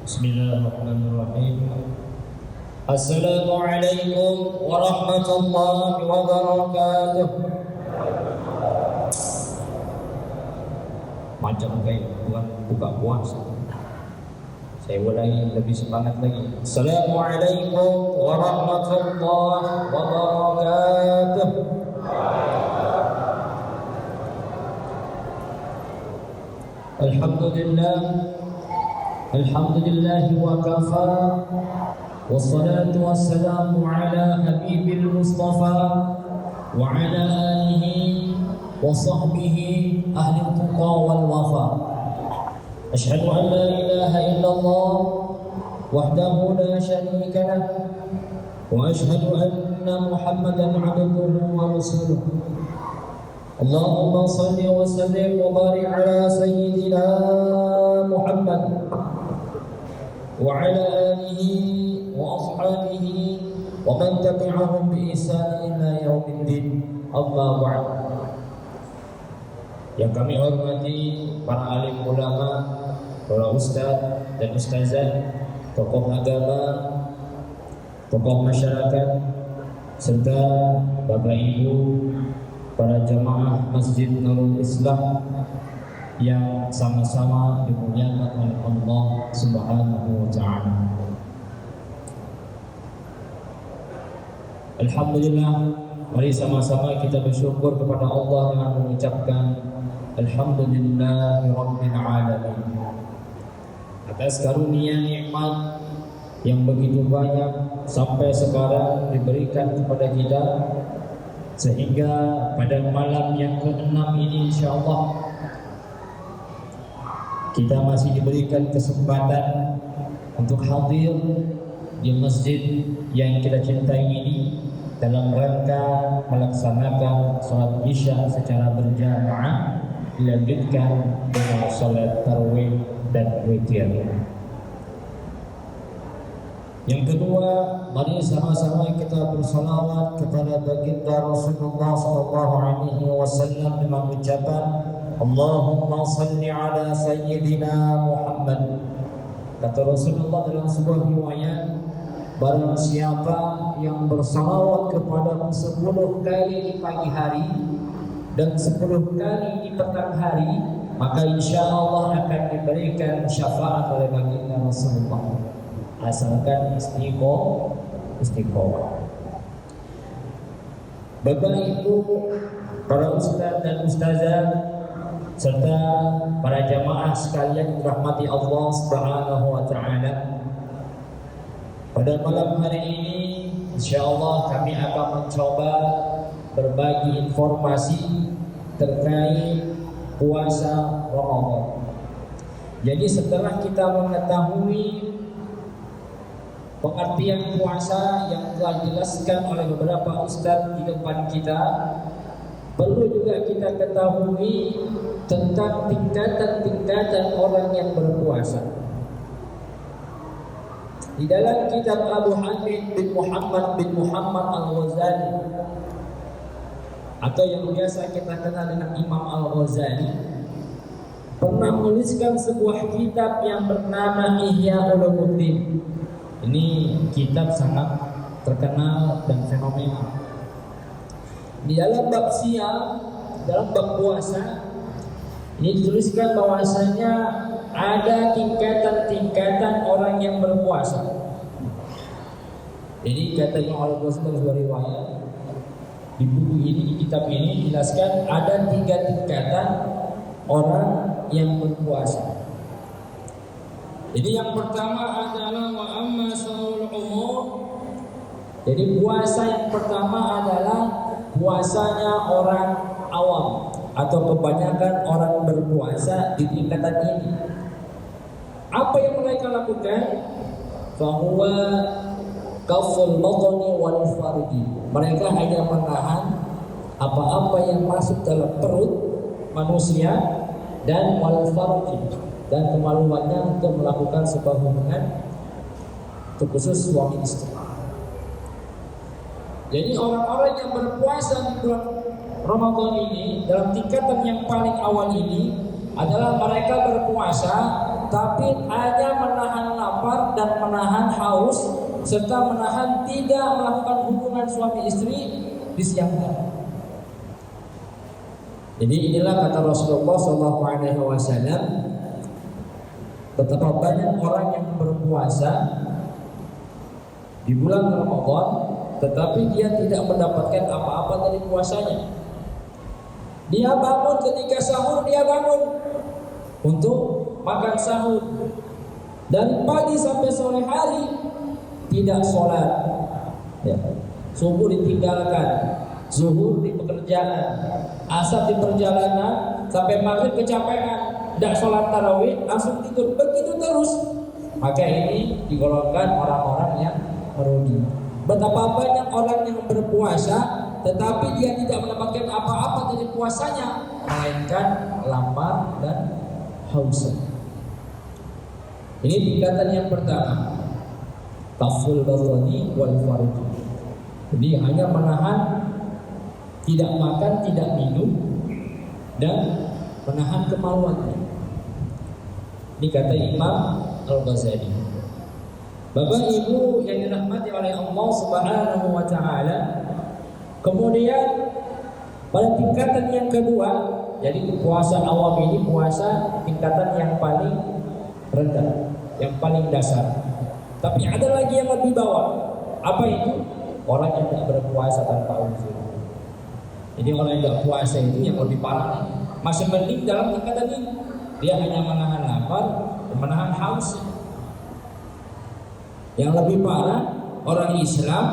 Bismillahirrahmanirrahim. Assalamualaikum warahmatullahi wabarakatuh. Macam kayak buka puasa. Saya ulangi lebih semangat lagi. Assalamualaikum warahmatullahi wabarakatuh. Alhamdulillah. Alhamdulillah wa kafa. Wassalatu wassalamu ala habibil mustafa wa ala alihi wa sahbihi ahli tuqa wal wafa. Ashhadu an la ilaha illallah wahdahu la syarika lah wa ashhadu anna Muhammadan abduhu wa rasuluh. Allahumma salli wa sallim wa barik ala sayyidina Muhammad wa ala alihi wa ashabihi wa man tabi'ahum bi ihsan ila yaumiddin. Amma ba'd. Yang kami hormati para alim ulama, para ustaz dan ustazah, tokoh agama, tokoh masyarakat, serta Bapak Ibu, para jamaah Masjid Nurul Islam yang sama-sama dimuliakan oleh Allah Subhanahu wa ta'ala. Alhamdulillah, mari sama-sama kita bersyukur kepada Allah dengan mengucapkan Alhamdulillahirabbil alamin atas karunia nikmat yang begitu banyak sampai sekarang diberikan kepada kita, sehingga pada malam yang ke-6 ini insyaallah kita masih diberikan kesempatan untuk hadir di masjid yang kita cintai ini dalam rangka melaksanakan sholat isya secara berjamaah, dilanjutkan dengan sholat tarawih dan witir. Yang kedua, mari sama-sama kita bersalawat kepada baginda Rasulullah SAW dengan ucapan Allahumma salli ala sayyidina Muhammad. Kata Rasulullah dalam sebuah riwayat, barang siapa yang bersalawat kepada 10 kali di pagi hari dan 10 kali di petang hari, maka insya Allah akan diberikan syafaat oleh baginda Rasulullah, asalkan istiqomah. Bapak Ibu, para ustaz dan ustazah, serta para jamaah sekalian dirahmati Allah Subhanahu wa ta'ala, pada malam hari ini insyaallah kami akan mencoba berbagi informasi terkait puasa Ramadan. Jadi setelah kita mengetahui pengertian puasa yang telah dijelaskan oleh beberapa ustaz di depan kita, perlu juga kita ketahui tentang tingkatan-tingkatan orang yang berpuasa. Di dalam kitab Abu Hamid bin Muhammad Al-Ghazali, atau yang biasa kita kenal dengan Imam Al-Ghazali, pernah menuliskan sebuah kitab yang bernama Ihya Ulumuddin. Ini kitab sangat terkenal dan fenomenal. Di dalam bab siam, dalam bab puasa, ini dituliskan bahwasanya ada tingkatan-tingkatan orang yang berpuasa. Jadi katanya oleh Rasulullah sebuah riwayat di buku ini, di kitab ini dijelaskan ada 3 tingkatan orang yang berpuasa. Jadi yang pertama adalah wa amma shaumul umur. Jadi puasa yang pertama adalah puasanya orang awam atau kebanyakan orang berpuasa di tingkatan ini. Apa yang mereka lakukan? Fahuwa kaful batni wal farji. Mereka hanya menahan apa-apa yang masuk dalam perut manusia dan wal farji, dan kemaluannya untuk melakukan sebuah hubungan terkhusus suami istri. Jadi orang-orang yang berpuasa di bulan Ramadan ini dalam tingkatan yang paling awal ini adalah mereka berpuasa tapi hanya menahan lapar dan menahan haus serta menahan tidak melakukan hubungan suami istri di siang hari. Jadi inilah kata Rasulullah SAW, betapa banyak orang yang berpuasa di bulan Ramadan tetapi dia tidak mendapatkan apa-apa dari puasanya. Dia bangun ketika sahur, dia bangun untuk makan sahur, dan pagi sampai sore hari tidak sholat, ya. Subuh ditinggalkan, zuhur di pekerjaan, asar di perjalanan, sampai maghrib kecapean, tidak sholat tarawih, langsung tidur, begitu terus. Maka ini digolongkan orang-orang yang merugi. Betapa banyak orang yang berpuasa tetapi dia tidak mendapatkan apa-apa dari puasanya melainkan lapar dan haus. Ini tingkatan yang pertama, taful batani wal farj. Jadi hanya menahan tidak makan, tidak minum, dan menahan kemaluannya. Ini kata Imam Al-Ghazali. Bapak Ibu yang dirahmati oleh Allah Subhanahu wa taala. Kemudian pada tingkatan yang kedua, jadi puasa awam ini puasa tingkatan yang paling rendah, yang paling dasar. Tapi ada lagi yang lebih bawah. Apa itu? Orang yang tidak berpuasa tanpa uzur. Jadi orang yang tidak puasa itu yang lebih parah. Masih mending dalam tingkatan ini. Dia hanya menahan lapar dan menahan haus. Yang lebih parah, orang Islam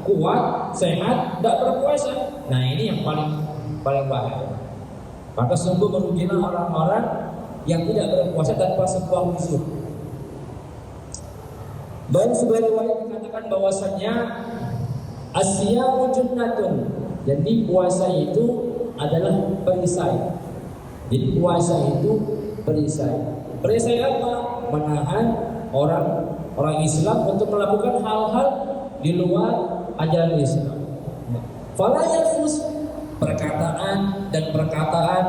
kuat, sehat, tidak berpuasa. Nah ini yang paling bahaya. Maka sungguh merugilah orang-orang yang tidak berpuasa tanpa sebuah uzur. Dan sebuah riwayat dikatakan bahwasanya asyamu junnatun. Jadi puasa itu adalah perisai. Jadi puasa itu perisai. Perisai apa? Menahan orang Islam untuk melakukan hal-hal di luar ajaran Islam. Fala yafus, perkataan,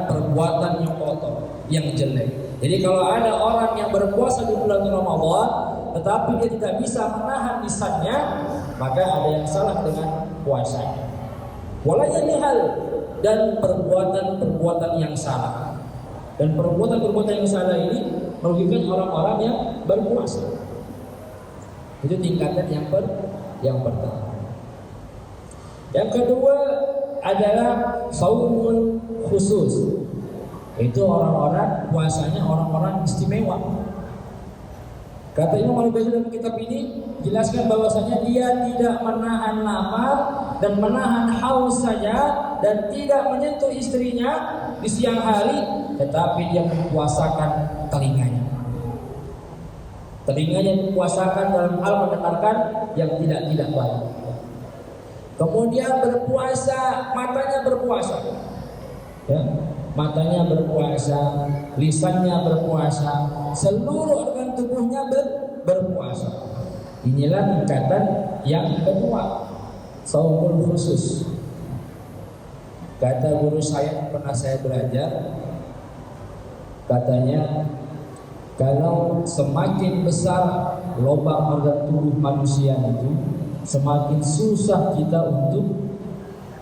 perbuatan yang kotor, yang jelek. Jadi kalau ada orang yang berpuasa di bulan Ramadan tetapi dia tidak bisa menahan lisannya, maka ada yang salah dengan puasanya. Wala hal, dan perbuatan yang salah. Dan perbuatan yang salah ini merugikan orang-orang yang berpuasa. Itu tingkatan yang pertama. Yang kedua adalah saumul khusus. Itu orang-orang puasanya orang-orang istimewa. Kata Imam Al-Ghazali dalam kitab ini jelaskan bahwasanya dia tidak menahan lapar dan menahan haus saja dan tidak menyentuh istrinya di siang hari, tetapi dia mempuasakan telinganya. Telinganya dipuasakan dalam hal mendengarkan yang tidak baik. Kemudian berpuasa, matanya berpuasa, ya, matanya berpuasa, lisannya berpuasa, seluruh organ tubuhnya berpuasa. Inilah tingkatan yang kedua, saumul khusus. Kata guru saya, pernah saya belajar, katanya kalau semakin besar lubang organ tubuh manusia itu, semakin susah kita untuk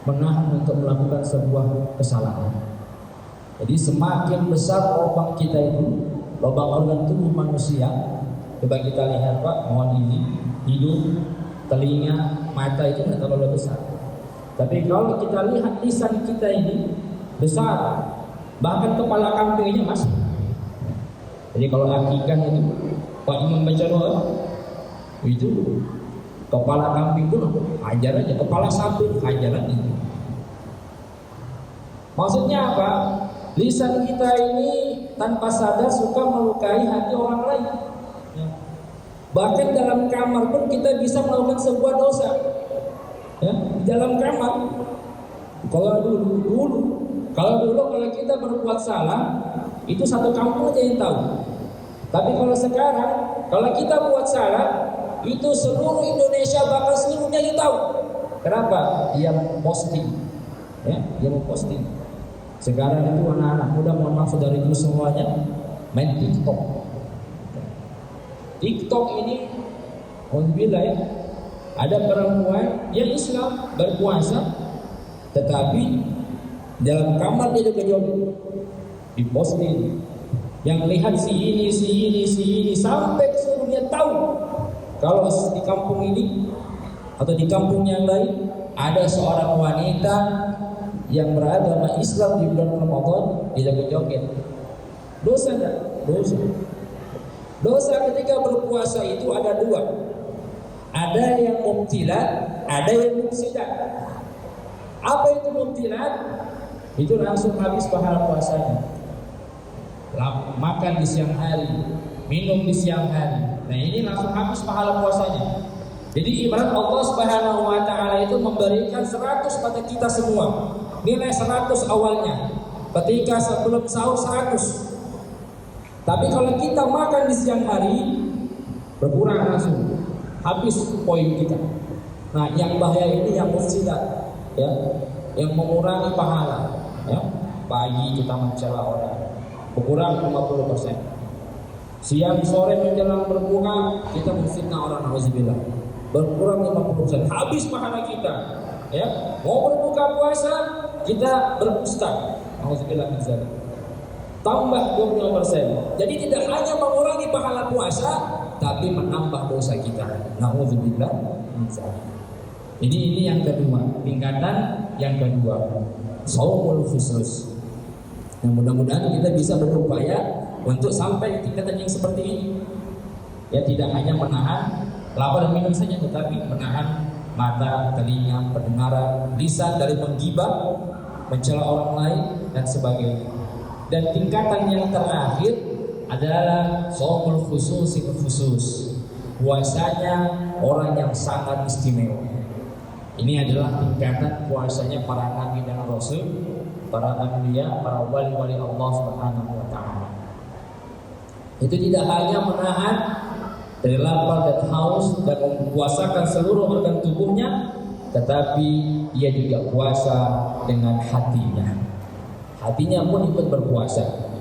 menahan untuk melakukan sebuah kesalahan. Jadi semakin besar lubang kita itu, lubang organ tubuh manusia, coba kita lihat Pak, mohon ini, hidung, telinga, mata itu tidak terlalu besar. Tapi kalau kita lihat lisan kita ini besar, bahkan kepala kambingnya mas. Jadi kalau akikah itu Pak Imam baca doa itu kepala kambing pun hajar aja, kepala sapi hajar aja. Maksudnya apa? Lisan kita ini tanpa sadar suka melukai hati orang lain. Bahkan dalam kamar pun kita bisa melakukan sebuah dosa. Ya, di dalam kamar. Kalau dulu kalau kita berbuat salah, itu satu kampung aja yang tahu. Tapi kalau sekarang, kalau kita buat salah, itu seluruh Indonesia bahkan seluruh dunia tahu. Kenapa? Dia posting, ya, dia mau posting. Sekarang itu anak-anak muda, mohon maaf dari dulu semuanya main TikTok. TikTok ini, alhamdulillah ya, ada perempuan yang Islam berpuasa, tetapi dalam kamar dia juga joget, diposting, yang lihat si ini sampai seluruhnya tahu kalau di kampung ini atau di kampung yang lain ada seorang wanita yang beragama Islam di bulan Ramadan dia joget. Dosa enggak? Dosa ketika berpuasa itu ada dua. Ada yang mubtilat, ada yang mufsidat. Apa itu mubtilat? Itu langsung habis pahala puasanya. Makan di siang hari, minum di siang hari. Nah, ini langsung habis pahala puasanya. Jadi ibarat Allah Subhanahu wa taala itu memberikan 100 pada kita semua. Nilai 100 awalnya. Ketika sebelum sahur 100. Tapi kalau kita makan di siang hari, berkurang langsung, habis poin kita. Nah, yang bahaya ini yang mufsidat, ya, yang mengurangi pahala. Ya. Pagi kita mencela orang, berkurang 50%. Siang sore menjelang berbuka kita memfitnah orang, nauzubillah, berkurang 50%, habis pahala kita. Ya, mau berbuka puasa kita berdusta, nauzubillah min dzalik, tambah 20%. Jadi tidak hanya mengurangi pahala puasa, tapi menambah dosa kita. Nauzubillah min dzalik. Ini yang kedua, tingkatan yang kedua, shaumul khusus. Yang mudah-mudahan kita bisa berupaya untuk sampai tingkatan yang seperti ini. Ya, tidak hanya menahan lapar dan minum saja, tetapi menahan mata, telinga, pendengaran, lisan dari menggibah, mencela orang lain dan sebagainya. Dan tingkatan yang terakhir adalah shaumul khusus, puasanya orang yang sangat istimewa. Ini adalah tingkatan puasanya para nabi dan rasul, para anbiya, para wali-wali Allah Subhanahu wa taala. Itu tidak hanya menahan dari lapar dan haus dan mempuasakan seluruh organ tubuhnya, tetapi dia juga puasa dengan hatinya. Hatinya pun ikut berpuasa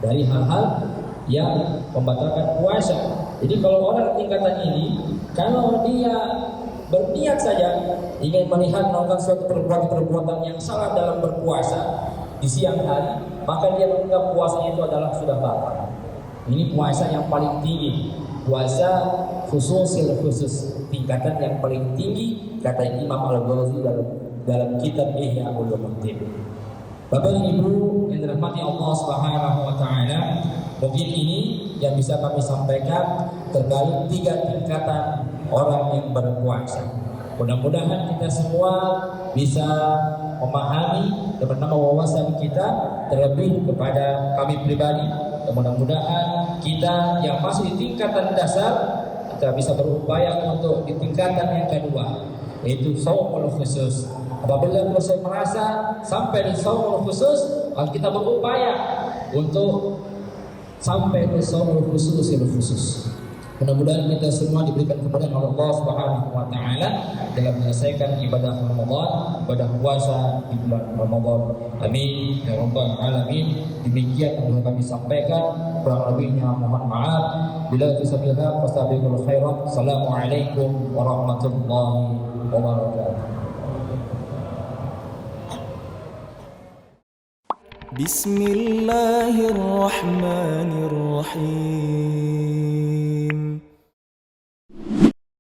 dari hal-hal yang membatalkan puasa. Jadi kalau orang tingkatan ini, kalau dia berniat saja ingin melihat melakukan suatu perbuatan yang salah dalam berpuasa di siang hari, maka dia menganggap puasanya itu adalah sudah batal. Ini puasa yang paling tinggi, puasa khusus, tingkatan yang paling tinggi, kata Imam Al-Ghazali dalam kitab Ihya Ulumuddin. Bapak Ibu yang dirahmati Allah Subhanahu wa taala, mungkin ini yang bisa kami sampaikan terkait 3 tingkatan orang yang berpuasa. Mudah-mudahan kita semua bisa memahami dan menambah wawasan kita, terlebih kepada kami pribadi. Dan mudah-mudahan kita yang masih di tingkatan dasar kita bisa berupaya untuk di tingkatan yang kedua, yaitu shaumul khusus. Apabila kita merasa sampai di shaumul khusus, kita berupaya untuk sampai ke shaumul khusus. Mudah-mudahan kita semua diberikan kemudahan oleh Allah Subhanahu wa taala dalam menyelesaikan ibadah Ramadan, ibadah puasa di bulan Ramadan. Amin ya rabbal alamin. Demikian yang kami sampaikan, kurang lebihnya mohon maaf. Bila fisabilillah fastabiqul khairat. Assalamualaikum warahmatullahi wabarakatuh. Bismillahirrahmanirrahim.